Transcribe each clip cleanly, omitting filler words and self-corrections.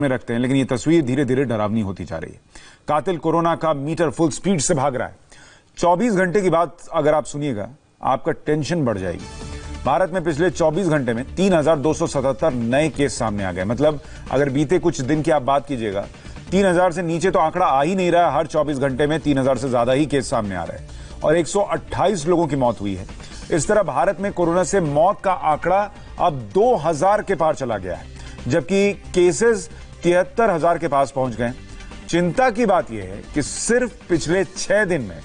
में रखते हैं, लेकिन ये तस्वीर धीरे धीरे डरावनी होती जा रही है। कातिल कोरोना का मीटर फुल स्पीड से भाग रहा है। 24 घंटे की बात अगर आप सुनिएगा, आपका टेंशन बढ़ जाएगी। भारत में पिछले 24 घंटे में 3,277 नए केस सामने आ गए। मतलब अगर बीते कुछ दिन की आप बात कीजिएगा, 3,000 से नीचे तो आंकड़ा आ ही नहीं रहा है। हर 24 घंटे में 3,000 से ज्यादा ही केस सामने आ रहे हैं और 128 लोगों की मौत हुई है। इस तरह भारत में कोरोना से मौत का आंकड़ा अब 2,000 के पार चला गया है, जबकि केसेस 73,000 के पास पहुंच गए। चिंता की बात यह है कि सिर्फ पिछले 6 दिन में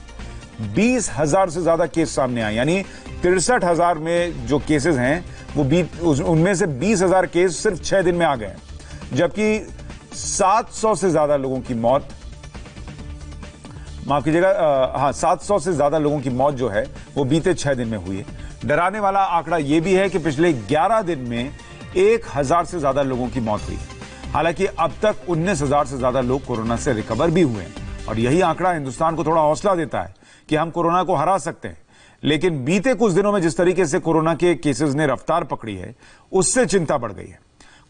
20,000 से ज्यादा केस सामने आए, यानी 63,000 में जो केसेस हैं वो उनमें से 20,000 केस सिर्फ 6 दिन में आ गए, जबकि 700 से ज्यादा लोगों की मौत, माफ कीजिएगा, 700 से ज्यादा लोगों की मौत जो है वो बीते 6 दिन में हुई है। डराने वाला आंकड़ा यह भी है कि पिछले 11 दिन में 1,000 से ज्यादा लोगों की मौत हुई है। हालांकि अब तक 19,000 से ज्यादा लोग कोरोना से रिकवर भी हुए हैं और यही आंकड़ा हिंदुस्तान को थोड़ा हौसला देता है कि हम कोरोना को हरा सकते हैं। लेकिन बीते कुछ दिनों में जिस तरीके से कोरोना के केसेस ने रफ्तार पकड़ी है, उससे चिंता बढ़ गई है।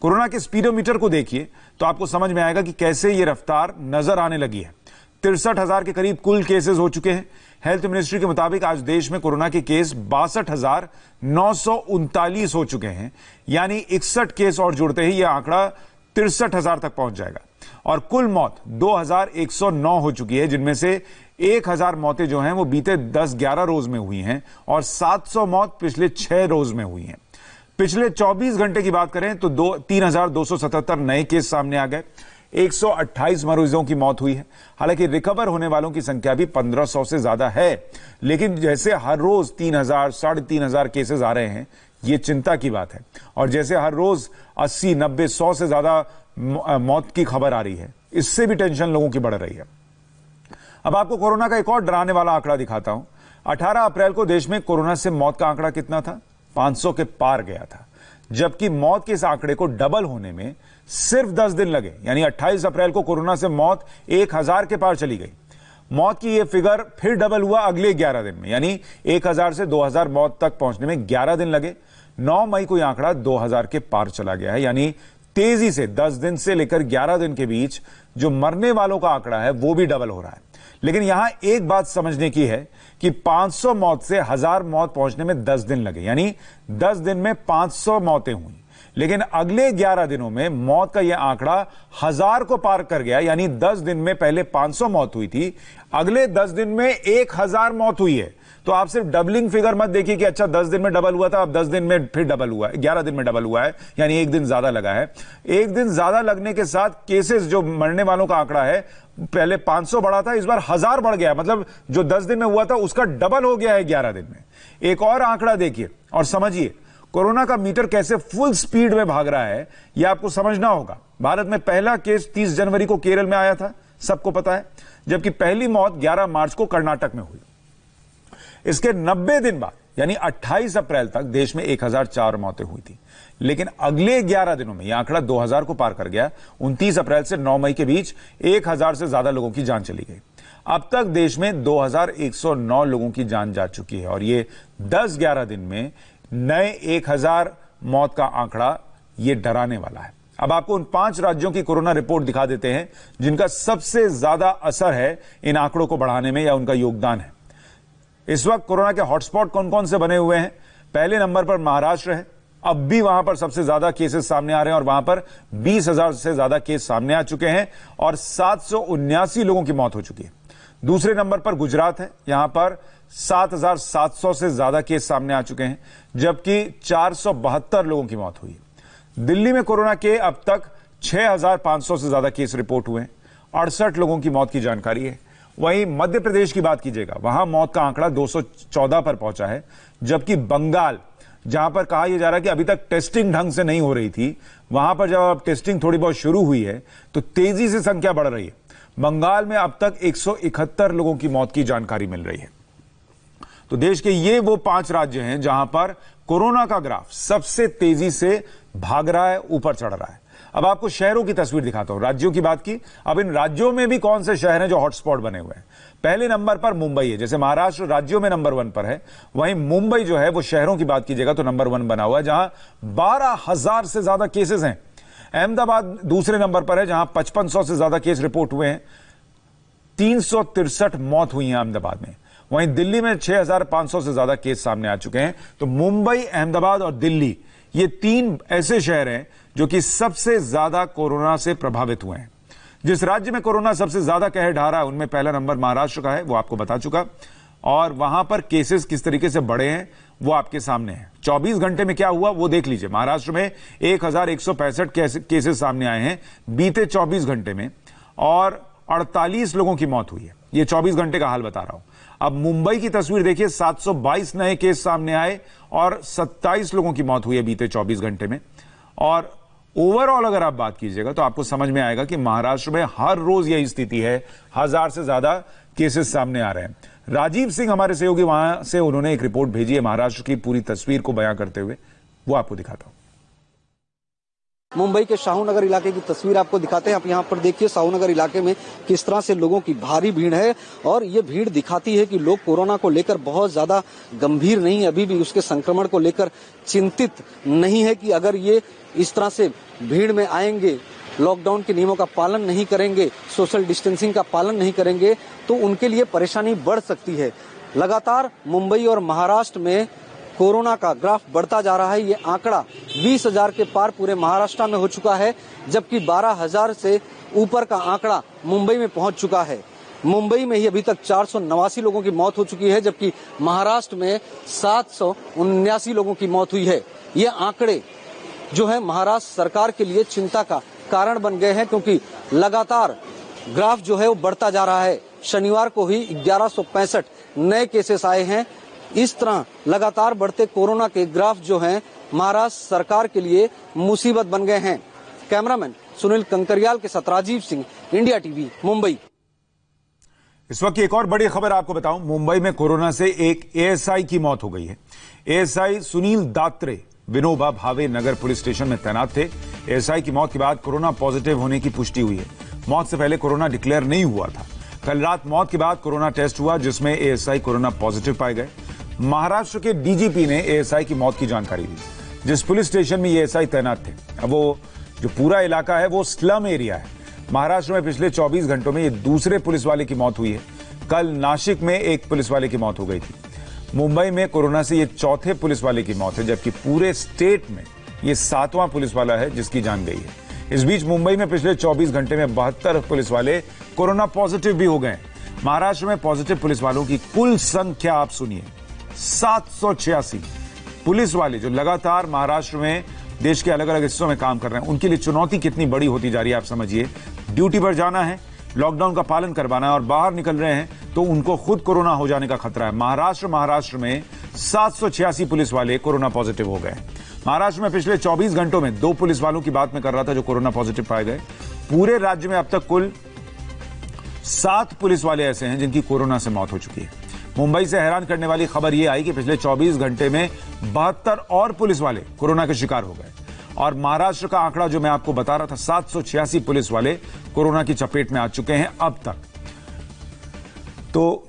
कोरोना के स्पीडोमीटर को देखिए तो आपको समझ में आएगा कि कैसे ये रफ्तार नजर आने लगी है। 63,000 के करीब कुल केसेस हो चुके हैं। हेल्थ मिनिस्ट्री के मुताबिक आज देश में कोरोना के केस 62,939 हो चुके हैं, यानी 61 केस और जुड़ते ही यह आंकड़ा 63,000 तक पहुंच जाएगा। और कुल मौत 2,109 हो चुकी है, जिनमें से 1,000 मौतें जो हैं वो बीते 10-11 रोज में हुई हैं और 700 मौत पिछले 6 रोज में हुई हैं। पिछले 24 घंटे की बात करें तो 3,277 नए केस सामने आ गए। 128 मरीजों की मौत हुई है। हालांकि रिकवर होने वालों की संख्या भी 1,500 से ज्यादा है, लेकिन जैसे हर रोज 3,000, 3,500 केसेस आ रहे हैं, ये चिंता की बात है। और जैसे हर रोज 80, 90, 100 से ज्यादा मौत की खबर आ रही है, इससे भी टेंशन लोगों की बढ़ रही है। अब आपको कोरोना का एक और डराने वाला आंकड़ा दिखाता हूं। 18 अप्रैल को देश में कोरोना से मौत का आंकड़ा कितना था? 500 के पार गया था, जबकि मौत के इस आंकड़े को डबल होने में सिर्फ 10 दिन लगे। यानी 28 अप्रैल को कोरोना से मौत 1,000 के पार चली गई। मौत की यह फिगर फिर डबल हुआ अगले 11 दिन में, यानी 1,000 से 2,000 मौत तक पहुंचने में 11 दिन लगे। 9 मई को यह आंकड़ा 2,000 के पार चला गया है। यानी तेजी से 10 दिन से लेकर 11 दिन के बीच जो मरने वालों का आंकड़ा है वो भी डबल हो रहा है। लेकिन यहां एक बात समझने की है कि 500 मौत से 1,000 मौत पहुंचने में 10 दिन लगे, यानी 10 दिन में 500 मौतें हुई। लेकिन अगले 11 दिनों में मौत का यह आंकड़ा 1,000 को पार कर गया, यानी 10 दिन में पहले 500 मौत हुई थी, अगले 10 दिन में 1,000 मौत हुई है। तो आप सिर्फ डबलिंग फिगर मत देखिए कि अच्छा 10 दिन में डबल हुआ था, अब 10 दिन में फिर डबल हुआ है, 11 दिन में डबल हुआ है, यानी एक दिन ज्यादा लगा है। एक दिन ज्यादा लगने के साथ केसेस, जो मरने वालों का आंकड़ा है, पहले 500 बढ़ा था, इस बार 1,000 बढ़ गया। मतलब जो 10 दिन में हुआ था उसका डबल हो गया है 11 दिन में। एक और आंकड़ा देखिए और समझिए कोरोना का मीटर कैसे फुल स्पीड में भाग रहा है, यह आपको समझना होगा। भारत में पहला केस 30 जनवरी को केरल में आया था, सबको पता है, जबकि पहली मौत 11 मार्च को कर्नाटक में हुई। इसके 90 दिन बाद यानी 28 अप्रैल तक देश में 1,004 मौतें हुई थी। लेकिन अगले 11 दिनों में यह आंकड़ा 2,000 को पार कर गया। 29 अप्रैल से 9 मई के बीच 1,000 से ज्यादा लोगों की जान चली गई। अब तक देश में 2,109 लोगों की जान जा चुकी है और ये 10-11 दिन में नए 1,000 मौत का आंकड़ा ये डराने वाला है। अब आपको उन 5 राज्यों की कोरोना रिपोर्ट दिखा देते हैं जिनका सबसे ज्यादा असर है इन आंकड़ों को बढ़ाने में या उनका योगदान है। इस वक्त कोरोना के हॉटस्पॉट कौन कौन से बने हुए हैं? पहले नंबर पर महाराष्ट्र है। अब भी वहां पर सबसे ज्यादा केसेस सामने आ रहे हैं और वहां पर 20,000 से ज्यादा केस सामने आ चुके हैं और 779 लोगों की मौत हो चुकी है। दूसरे नंबर पर गुजरात है। यहां पर 7,700 से ज्यादा केस सामने आ चुके हैं, जबकि 472 लोगों की मौत हुई है। दिल्ली में कोरोना के अब तक 6,500 से ज्यादा केस रिपोर्ट हुए हैं। 68 लोगों की मौत की जानकारी है। वहीं मध्य प्रदेश की बात कीजिएगा, वहां मौत का आंकड़ा 214 पर पहुंचा है, जबकि बंगाल, जहां पर कहा यह जा रहा है कि अभी तक टेस्टिंग ढंग से नहीं हो रही थी, वहां पर जब अब टेस्टिंग थोड़ी बहुत शुरू हुई है तो तेजी से संख्या बढ़ रही है। बंगाल में अब तक 171 लोगों की मौत की जानकारी मिल रही है। तो देश के ये वो 5 राज्य हैं जहां पर कोरोना का ग्राफ सबसे तेजी से भाग रहा है, ऊपर चढ़ रहा है। अब आपको शहरों की तस्वीर दिखाता हूं। राज्यों की बात की, अब इन राज्यों में भी कौन से शहर हैं जो हॉटस्पॉट बने हुए हैं। पहले नंबर पर मुंबई है। जैसे महाराष्ट्र राज्यों में नंबर 1 पर है, वहीं मुंबई जो है वो शहरों की बात कीजिएगा तो नंबर 1 बना हुआ है, जहां 12,000 से ज्यादा केसेस हैं। अहमदाबाद दूसरे नंबर पर है जहां 5500 से ज्यादा केस रिपोर्ट हुए हैं। 363 मौत हुई है अहमदाबाद में। वहीं दिल्ली में 6500 से ज्यादा केस सामने आ चुके हैं। तो मुंबई, अहमदाबाद और दिल्ली, ये 3 ऐसे शहर हैं जो कि सबसे ज्यादा कोरोना से प्रभावित हुए हैं। जिस राज्य में कोरोना सबसे ज्यादा कहर ढा रहा है उनमें पहला नंबर महाराष्ट्र का है, वो आपको बता चुका। और वहां पर केसेस किस तरीके से बढ़े हैं वो आपके सामने है। 24 घंटे में क्या हुआ वो देख लीजिए। महाराष्ट्र में 1165 केसेस सामने आए हैं बीते 24 घंटे में और 48 लोगों की मौत हुई है। ये 24 घंटे का हाल बता रहा हूं। अब मुंबई की तस्वीर देखिए, 722 नए केस सामने आए और 27 लोगों की मौत हुई है बीते 24 घंटे में। और ओवरऑल अगर आप बात कीजिएगा तो आपको समझ में आएगा कि महाराष्ट्र में हर रोज यही स्थिति है, 1000 से ज्यादा केसेस सामने आ रहे हैं। राजीव सिंह हमारे सहयोगी वहां से, उन्होंने एक रिपोर्ट भेजी है महाराष्ट्र की पूरी तस्वीर को बयां करते हुए, वो आपको दिखाता हूं। मुंबई के शाहूनगर इलाके की तस्वीर आपको दिखाते हैं। आप यहाँ पर देखिए शाहूनगर इलाके में किस तरह से लोगों की भारी भीड़ है और ये भीड़ दिखाती है कि लोग कोरोना को लेकर बहुत ज्यादा गंभीर नहीं, अभी भी उसके संक्रमण को लेकर चिंतित नहीं है कि अगर ये इस तरह से भीड़ में आएंगे, लॉकडाउन के नियमों का पालन नहीं करेंगे, सोशल डिस्टेंसिंग का पालन नहीं करेंगे तो उनके लिए परेशानी बढ़ सकती है। लगातार मुंबई और महाराष्ट्र में कोरोना का ग्राफ बढ़ता जा रहा है। ये आंकड़ा 20,000 के पार पूरे महाराष्ट्र में हो चुका है, जबकि 12,000 से ऊपर का आंकड़ा मुंबई में पहुंच चुका है। मुंबई में ही अभी तक 489 लोगों की मौत हो चुकी है, जबकि महाराष्ट्र में 779 लोगों की मौत हुई है। ये आंकड़े जो है महाराष्ट्र सरकार के लिए चिंता का कारण बन गए हैं, क्योंकि लगातार ग्राफ जो है वो बढ़ता जा रहा है। शनिवार को ही 1165 नए केसेस आए हैं। इस तरह लगातार बढ़ते कोरोना के ग्राफ जो हैं महाराष्ट्र सरकार के लिए मुसीबत बन गए हैं। कैमरामैन सुनील कंकरियाल के साथ राजीव सिंह, इंडिया टीवी, मुंबई। इस वक्त की एक और बड़ी खबर आपको बताऊं, मुंबई में कोरोना से एक एएसआई की मौत हो गई है। एएसआई सुनील दात्रे विनोबा भावे नगर पुलिस स्टेशन में तैनात थे। एएसआई की मौत के बाद कोरोना पॉजिटिव होने की पुष्टि हुई है। मौत से पहले कोरोना डिक्लेयर नहीं हुआ था। कल रात मौत के बाद कोरोना टेस्ट हुआ जिसमें एएसआई कोरोना पॉजिटिव पाए गए। महाराष्ट्र के डीजीपी ने एएसआई की मौत की जानकारी दी। जिस पुलिस स्टेशन में ये एएसआई तैनात थे, अब वो जो पूरा इलाका है वो स्लम एरिया है। महाराष्ट्र में पिछले 24 घंटों में ये दूसरे पुलिस वाले की मौत हुई है। कल नासिक में एक पुलिस वाले की मौत हो गई थी। मुंबई में कोरोना से ये चौथे पुलिस वाले की मौत है, जबकि पूरे स्टेट में ये 7वां पुलिस वाला है जिसकी जान गई है। इस बीच मुंबई में पिछले 24 घंटे में 72 पुलिस वाले कोरोना पॉजिटिव भी हो गए। महाराष्ट्र में पॉजिटिव पुलिस वालों की कुल संख्या आप सुनिए, 786 पुलिस वाले जो लगातार महाराष्ट्र में देश के अलग अलग हिस्सों में काम कर रहे हैं। उनके लिए चुनौती कितनी बड़ी होती जा रही है आप समझिए। ड्यूटी पर जाना है, लॉकडाउन का पालन करवाना है और बाहर निकल रहे हैं तो उनको खुद कोरोना हो जाने का खतरा है। महाराष्ट्र में 786 पुलिस वाले कोरोना पॉजिटिव हो गए। महाराष्ट्र में पिछले 24 घंटों में 2 पुलिस वालों की बात मैं कर रहा था जो कोरोना पॉजिटिव पाए गए। पूरे राज्य में अब तक कुल 7 पुलिस वाले ऐसे हैं जिनकी कोरोना से मौत हो चुकी है। मुंबई से हैरान करने वाली खबर यह आई कि पिछले 24 घंटे में 72 और पुलिस वाले कोरोना के शिकार हो गए। और महाराष्ट्र का आंकड़ा जो मैं आपको बता रहा था, 786 पुलिस वाले कोरोना की चपेट में आ चुके हैं अब तक। तो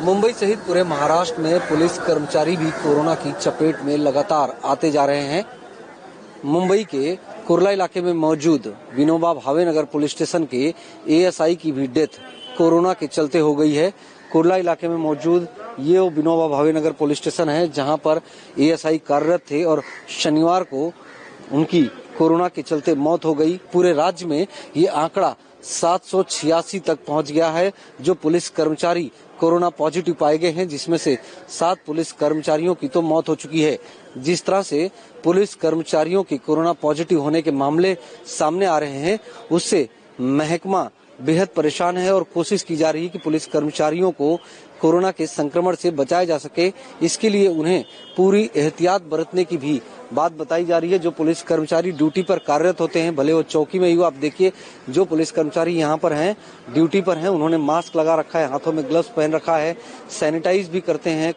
मुंबई सहित पूरे महाराष्ट्र में पुलिस कर्मचारी भी कोरोना की चपेट में लगातार आते जा रहे हैं। मुंबई के कुर्ला इलाके में मौजूद विनोबा भावे नगर पुलिस स्टेशन के एएसआई की भी डेथ कोरोना के चलते हो गई है। कुर्ला इलाके में मौजूद ये वो विनोबा भावे नगर पुलिस स्टेशन है जहां पर एएसआई कार्यरत थे और शनिवार को उनकी कोरोना के चलते मौत हो गई। पूरे राज्य में ये आंकड़ा 786 तक पहुंच गया है जो पुलिस कर्मचारी कोरोना पॉजिटिव पाए गए हैं, जिसमें से 7 पुलिस कर्मचारियों की तो मौत हो चुकी है। जिस तरह से पुलिस कर्मचारियों की कोरोना पॉजिटिव होने के मामले सामने आ रहे हैं उससे महकमा बेहद परेशान है और कोशिश की जा रही है कि पुलिस कर्मचारियों को कोरोना के संक्रमण से बचाया जा सके। इसके लिए उन्हें पूरी एहतियात बरतने की भी बात बताई जा रही है। जो पुलिस कर्मचारी ड्यूटी पर कार्यरत होते हैं, भले वो चौकी में ही हो, आप देखिए जो पुलिस कर्मचारी यहाँ पर हैं, ड्यूटी पर हैं, उन्होंने मास्क लगा रखा है, हाथों में ग्लव्स पहन रखा है, सैनिटाइज भी करते हैं।